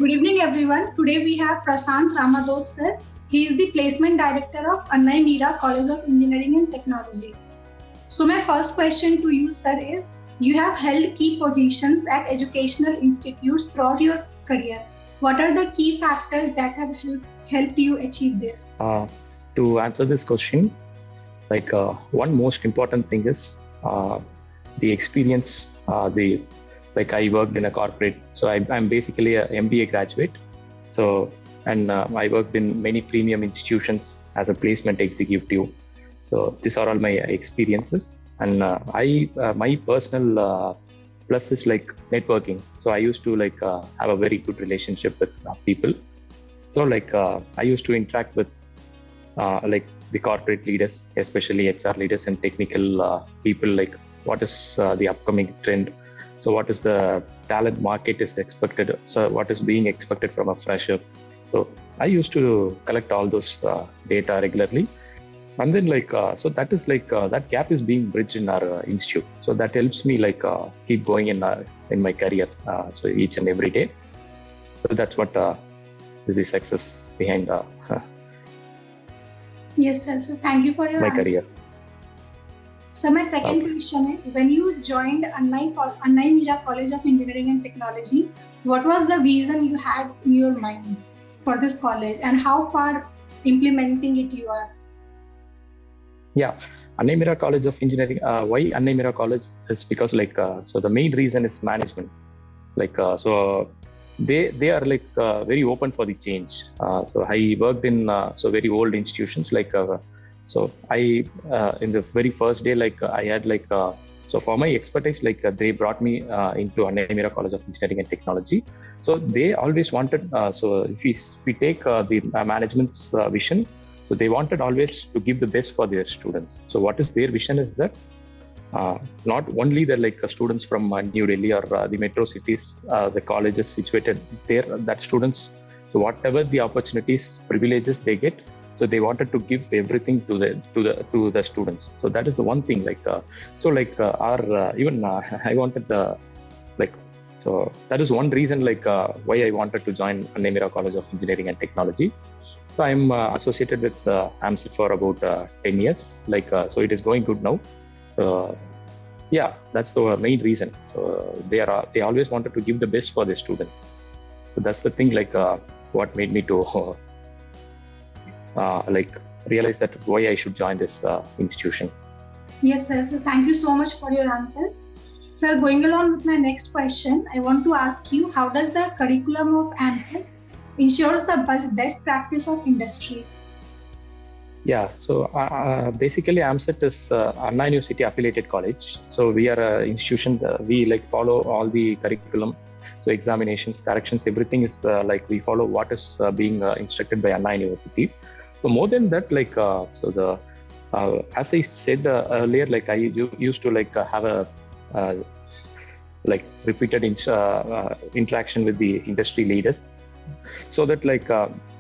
Good evening, everyone. Today we have Prasanth Ramadoss, sir. He is the Placement Director of Annai Mira College of Engineering and Technology. So my first question to you, sir, is you have held key positions at educational institutes throughout your career. What are the key factors that have helped you achieve this? To answer this question, one most important thing is the experience. I worked in a corporate, so I'm basically a MBA graduate. I worked in many premium institutions as a placement executive. So these are all my experiences, and my personal plus is networking. So I used to have a very good relationship with people. So I used to interact with the corporate leaders, especially HR leaders and technical people. What is the upcoming trend? So what is the talent market is expected? So what is being expected from a fresher? So I used to collect all those data regularly. And then so that is that gap is being bridged in our institute. So that helps me keep going in my career. So each and every day. So that's what is the success behind Yes, sir. So thank you for your answer. Career. So my second question is, when you joined Annai Mira College of Engineering and Technology, what was the vision you had in your mind for this college, and how far implementing it you are? Yeah, Annai Mira College of Engineering. Why Annai Mira College is because so the main reason is management. So they are very open for the change. So I worked in very old institutions so I in the very first day I had so for my expertise they brought me into Annai Mira College of Engineering and Technology. So they always wanted so if we take the management's vision, so they wanted always to give the best for their students. So what is their vision is that not only the students from New Delhi or the metro cities, the colleges situated there, that students, so whatever the opportunities, privileges they get, so they wanted to give everything to the students. So that is the one thing I wanted so that is one reason why I wanted to join Annai Mira College of Engineering and Technology. So I'm associated with AMCET for about 10 years. So it is going good now. So yeah, that's the main reason. So they always wanted to give the best for their students. So that's the thing what made me to realize that why I should join this institution. Yes, sir. So thank you so much for your answer. Sir, going along with my next question, I want to ask you, how does the curriculum of AMCET ensures the best practice of industry? Yeah, so basically AMCET is Anna University affiliated college. So we are an institution, we follow all the curriculum. So examinations, corrections, everything is we follow what is being instructed by Anna University. So more than that, as I said earlier, I used to have a repeated interaction with the industry leaders. So that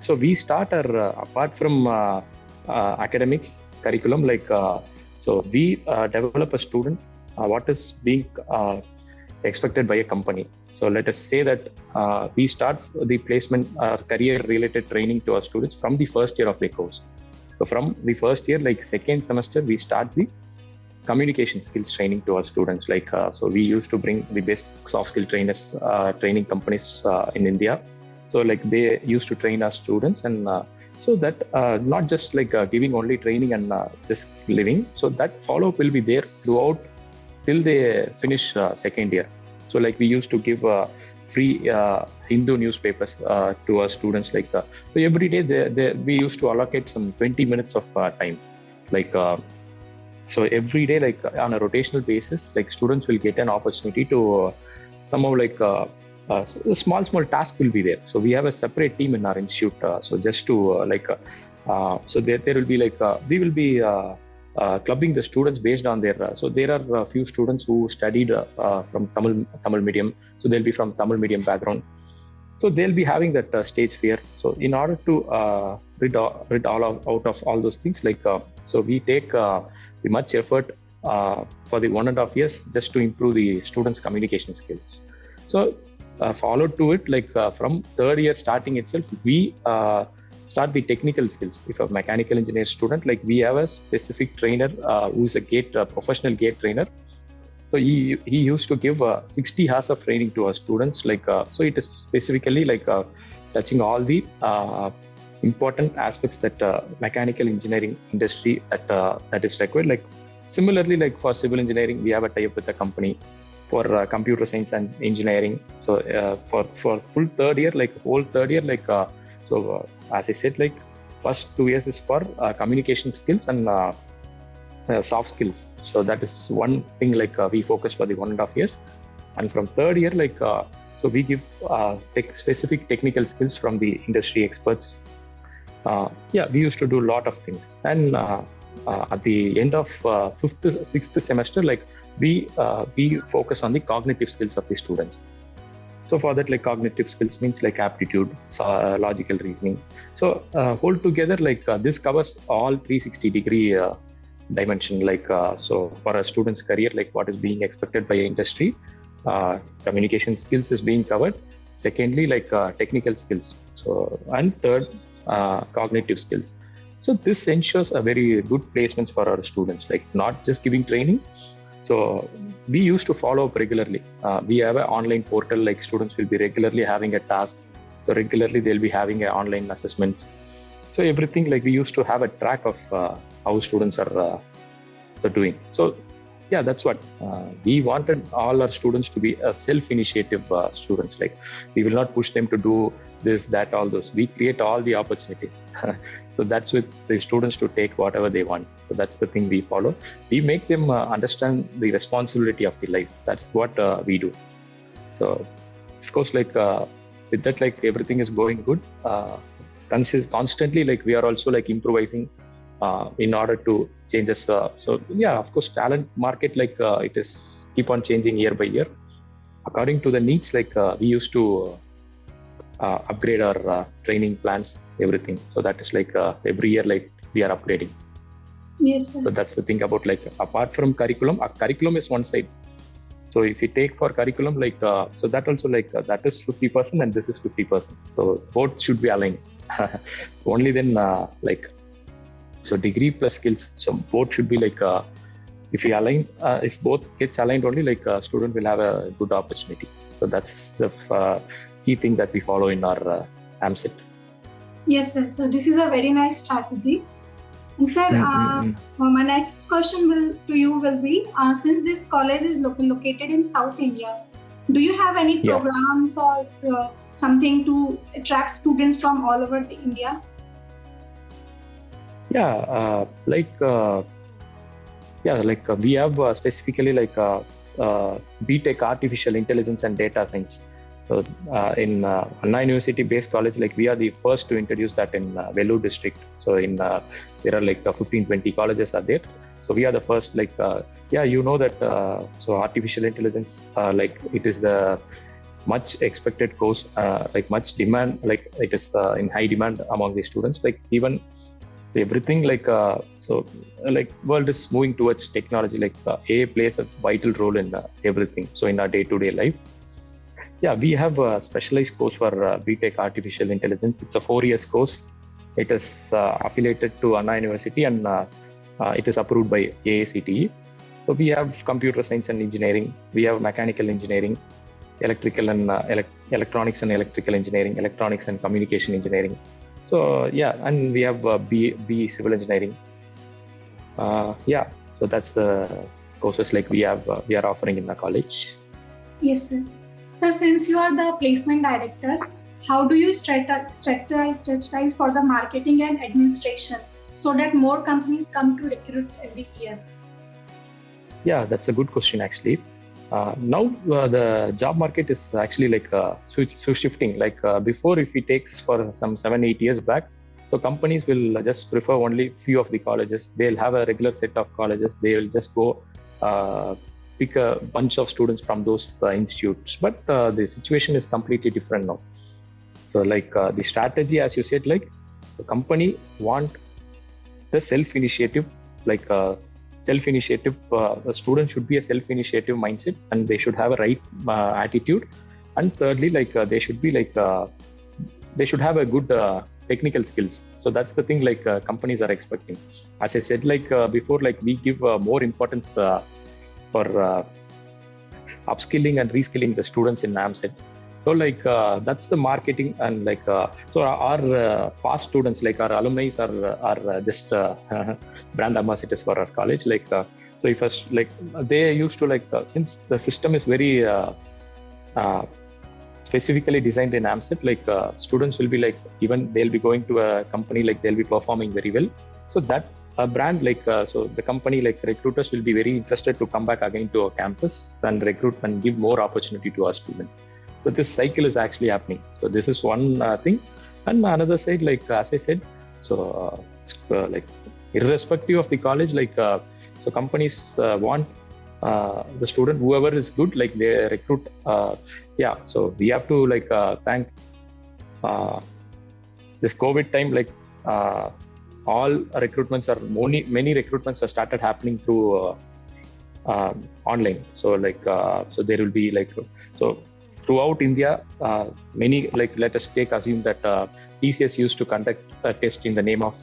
so we start our apart from academics curriculum, so we develop a student what is being expected by a company. So let us say that we start the placement career related training to our students from the first year of the course. So from the first year, second semester, we start the communication skills training to our students. So we used to bring the best soft skill trainers, training companies in India. So they used to train our students, and so that not just giving only training and just living. So that follow-up will be there throughout till they finish second year. So we used to give free Hindu newspapers to our students. So every day we used to allocate some 20 minutes of time. So every day on a rotational basis, students will get an opportunity to somehow a small task will be there. So we have a separate team in our institute. So just to so there will be we will be clubbing the students based on their. So there are a few students who studied from Tamil medium. So they'll be from Tamil medium background. So they'll be having that stage fear. So in order to rid out of all those things, so we take much effort for the 1.5 years just to improve the students' communication skills. So followed to it, like from third year starting itself, we start the technical skills. If a mechanical engineer student, like we have a specific trainer who's a professional gate trainer. So he used to give 60 hours of training to our students. Like so, it is specifically like touching all the important aspects that mechanical engineering industry that is required. Like similarly, like for civil engineering, we have a tie-up with a company for computer science and engineering. So for full third year, like whole third year, like as I said, like first 2 years is for communication skills and soft skills. So that is one thing, like we focus for the 1.5 years. And from third year, like so we give specific technical skills from the industry experts. We used to do a lot of things. And at the end of sixth semester, like we focus on the cognitive skills of the students. So for that, like cognitive skills means like aptitude, logical reasoning. So altogether, like this covers all 360-degree dimension. Like so for a student's career, like what is being expected by industry, communication skills is being covered. Secondly, like technical skills. So and third, cognitive skills. So this ensures a very good placements for our students, like not just giving training. So we used to follow up regularly. We have an online portal, like students will be regularly having a task. So regularly they'll be having online assessments. So everything, like we used to have a track of how students are doing. So yeah, that's what we wanted all our students to be a self-initiative students. Like we will not push them to do this, that, all those. We create all the opportunities. So that's with the students to take whatever they want. So that's the thing we follow. We make them understand the responsibility of the life. That's what we do. So of course, like with that, like everything is going good. Constantly, like we are also like improvising in order to change us. So yeah, of course, talent market, like it is keep on changing year by year according to the needs. Like we used to upgrade our training plans, everything. So that is like every year, like we are upgrading. Yes, sir. So that's the thing about, like apart from curriculum, curriculum is one side. So if you take for curriculum, like so that also, like that is 50% and this is 50%. So both should be aligned. Only then like so degree plus skills. So both should be like if you align, if both gets aligned, only like a student will have a good opportunity. So that's the key thing that we follow in our AMCET. Yes, sir. So this is a very nice strategy. And sir, my next question to you will be, since this college is located in South India, do you have any programs or something to attract students from all over India? We have specifically like BTech Artificial Intelligence and Data Science. So in Annai University based college, like we are the first to introduce that in Vellore district. So in there are like 15-20 colleges are there. So we are the first, like you know that so artificial intelligence, like it is the much expected course, like much demand, like it is in high demand among the students. Like even everything, like so like world is moving towards technology. Like AI plays a vital role in everything. So in our day-to-day life, we have a specialized course for BTech Artificial Intelligence. It's a 4 years course. It is affiliated to Annai University and it is approved by AACTE. So we have computer science and engineering. We have mechanical engineering, electrical and electronics and electrical engineering, electronics and communication engineering. So and we have B civil engineering. So that's the courses like we are offering in the college. Yes, sir. Sir, since you are the placement director, how do you strategize for the marketing and administration so that more companies come to recruit every year? Yeah, that's a good question actually. Now the job market is actually like shifting. Like before, if it takes for some 7-8 years back, so companies will just prefer only few of the colleges. They'll have a regular set of colleges. They will just go pick a bunch of students from those institutes. But the situation is completely different now. So like the strategy, as you said, like the company want the self-initiative, like the student should be a self-initiative mindset and they should have a right attitude. And thirdly, they should be they should have a good technical skills. So that's the thing companies are expecting. As I said before, we give more importance for upskilling and reskilling the students in AMCET. So that's the marketing. And so our past students, our alumni are just brand ambassadors for our college. So if us they used to since the system is very specifically designed in AMCET, students will be even they'll be going to a company, they'll be performing very well. So that a brand so the company recruiters will be very interested to come back again to our campus and recruit and give more opportunity to our students. So this cycle is actually happening. So this is one thing. And another side, as I said, so irrespective of the college, so companies want the student, whoever is good, they recruit. So we have to thank this COVID time. All recruitments are many recruitments are started happening through online. So so there will be so throughout India, many let us assume that TCS used to conduct a test in the name of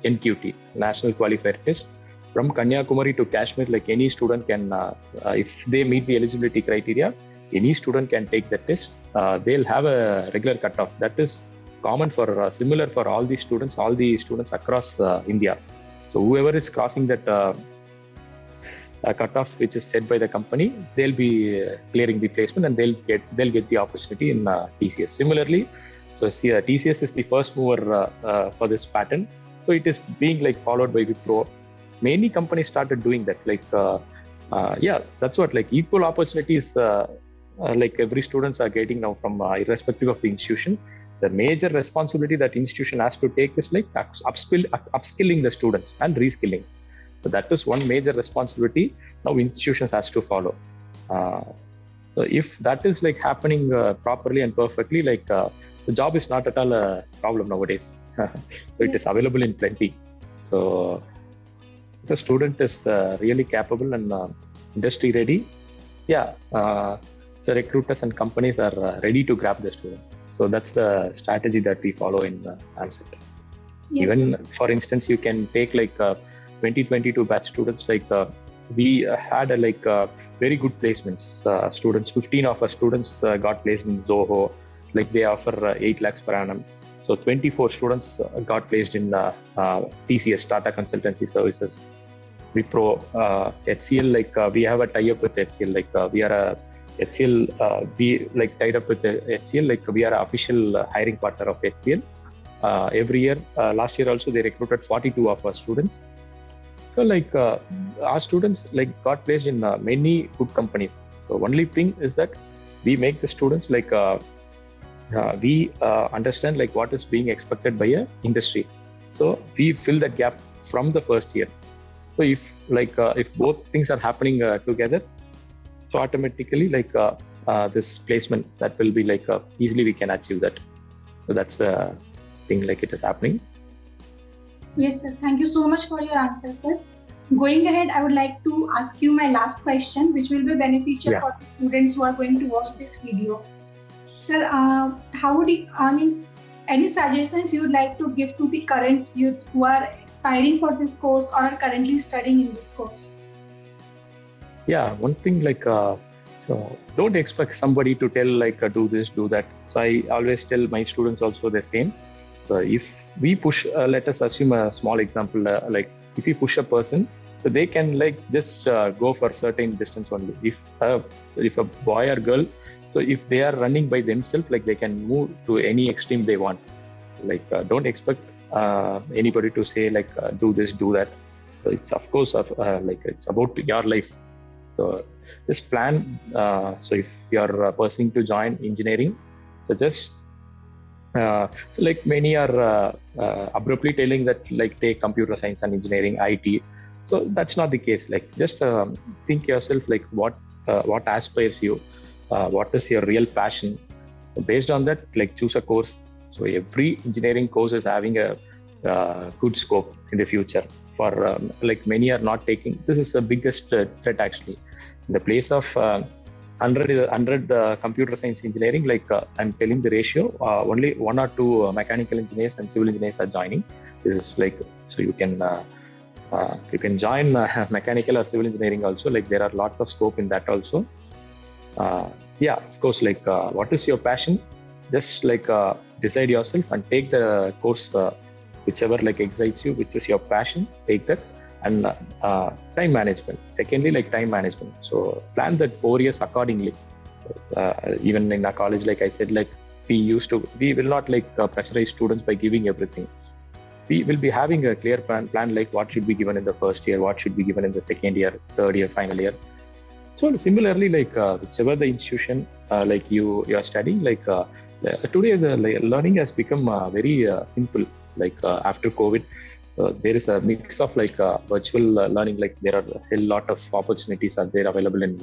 NQT, National Qualifier Test. From Kanyakumari to Kashmir, any student can, if they meet the eligibility criteria, any student can take the test. They'll have a regular cutoff. That is common for similar for all the students across India. So whoever is crossing that cutoff which is set by the company, they'll be clearing the placement and they'll get the opportunity in TCS. Similarly, so TCS is the first mover for this pattern. So it is being followed by Wipro. Many companies started doing that. That's what equal opportunities. Every students are getting now from irrespective of the institution. The major responsibility that institution has to take is upskilling the students and reskilling. So that is one major responsibility now institutions has to follow. So if that is happening properly and perfectly, the job is not at all a problem nowadays. So it is available in plenty. So the student is really capable and industry ready. So recruiters and companies are ready to grab the student. So that's the strategy that we follow in AMCET. Yes. Even for instance, you can take 2022 batch students. We had very good placements. Students, 15 of our students got placed in Zoho. They offer 8 lakhs per annum. So 24 students got placed in TCS, Tata Consultancy Services. Wipro, HCL, we have a tie-up with HCL. We are a HCL, we tied up with HCL. We are an official hiring partner of HCL. Every year, last year also, they recruited 42 of our students. So our students got placed in many good companies. So only thing is that we make the students we understand what is being expected by a industry. So we fill that gap from the first year. So if both things are happening together, so automatically this placement that will be easily we can achieve that. So that's the thing it is happening. Yes, sir. Thank you so much for your answer, sir. Going ahead, I would like to ask you my last question, which will be beneficial for the students who are going to watch this video. Sir, how would you, any suggestions you would like to give to the current youth who are aspiring for this course or are currently studying in this course? One thing so don't expect somebody to tell do this, do that. So I always tell my students also the same. So if we push, let us assume a small example, if we push a person, so they can just go for a certain distance only. If a boy or girl, so if they are running by themselves, they can move to any extreme they want. Don't expect anybody to say do this, do that. So it's of course it's about your life. So this plan. So if you are pursuing to join engineering, so just many are abruptly telling that take computer science and engineering, IT. So that's not the case. Just think yourself what aspires you, what is your real passion. So based on that, choose a course. So every engineering course is having a good scope in the future. For many are not taking. This is the biggest threat actually. In the place of 100 computer science engineering, like I'm telling the ratio, only 1 or 2 mechanical engineers and civil engineers are joining. This is like, so you can join mechanical or civil engineering also. Like there are lots of scope in that also. Yeah, of course, like what is your passion? Just like decide yourself and take the course, whichever like excites you, which is your passion, take that. And time management. Secondly, like time management. So plan that 4 years accordingly. Even in our college, like I said, like we will not like pressurize students by giving everything. We will be having a clear plan like what should be given in the first year, what should be given in the second year, third year, final year. So similarly, like whichever the institution like you are studying, like today the learning has become very simple. Like after COVID, so there is a mix of like virtual learning. Like there are a lot of opportunities are there available in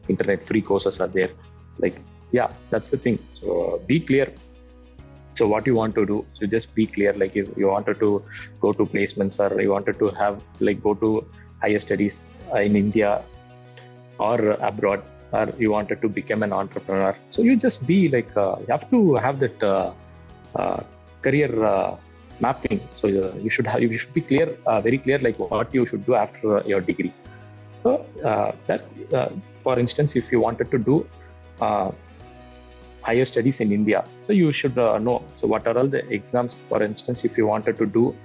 internet. Free courses are there. Like yeah, that's the thing. So be clear. So what you want to do, so just be clear. Like if you wanted to go to placements, or you wanted to have like go to higher studies in India or abroad, or you wanted to become an entrepreneur. So you just be like you have to have that career mapping. So you should be clear, very clear, like what you should do after your degree. So that for instance, if you wanted to do higher studies in India, so you should know, so what are all the exams. For instance, if you wanted to do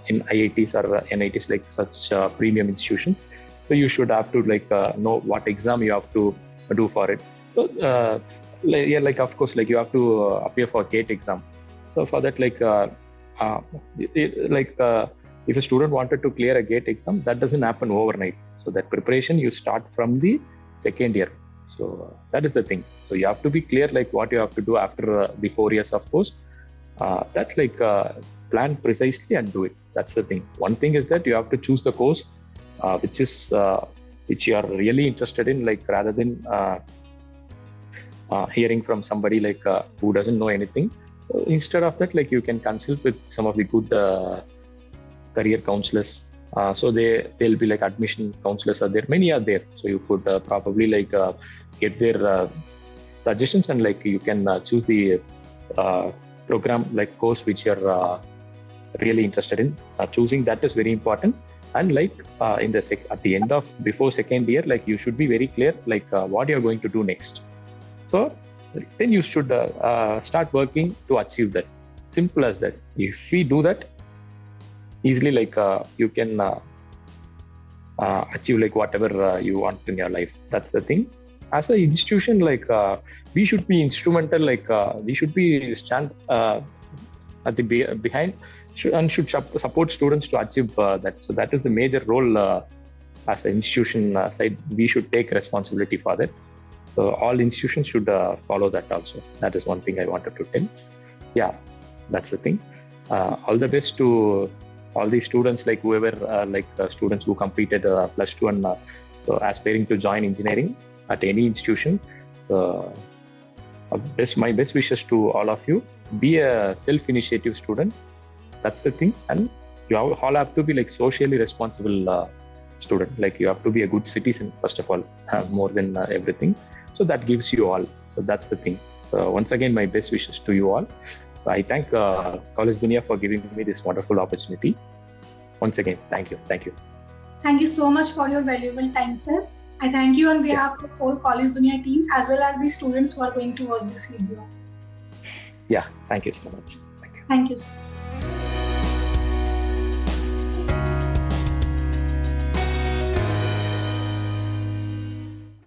in IITs or NITs, like such premium institutions, so you should have to like know what exam you have to do for it. So like of course, like you have to appear for GATE exam. So for that, like if a student wanted to clear a GATE exam, that doesn't happen overnight. So that preparation you start from the second year. So that is the thing. So you have to be clear like what you have to do after the 4 years of course. That like plan precisely and do it. That's the thing. One thing is that you have to choose the course which you are really interested in, like rather than hearing from somebody like who doesn't know anything. So instead of that, like you can consult with some of the good career counselors. So they'll be like admission counselors are there. Many are there. So you could probably like get their suggestions, and like you can choose the program like course which you're really interested in. Choosing that is very important. And like in the at the end of before second year, like you should be very clear like what you're going to do next. So then you should start working to achieve that. Simple as that. If we do that easily, like you can achieve like whatever you want in your life. That's the thing. As an institution, like we should be instrumental. Like we should be stand at the behind and should support students to achieve that. So that is the major role as an institution side. We should take responsibility for that. So all institutions should follow that also. That is one thing I wanted to tell. Yeah, that's the thing. All the best to all the students, like whoever, students who completed +2 and so aspiring to join engineering at any institution. So my best wishes to all of you. Be a self-initiative student. That's the thing. And you all have to be like socially responsible student. Like you have to be a good citizen, first of all, more than everything. So that gives you all. So that's the thing. So once again, my best wishes to you all. So I thank College Dunia for giving me this wonderful opportunity. Once again, thank you. Thank you. Thank you so much for your valuable time, sir. I thank you on behalf of the whole College Dunia team as well as the students who are going to watch this video. Yeah, thank you so much. Thank you, sir.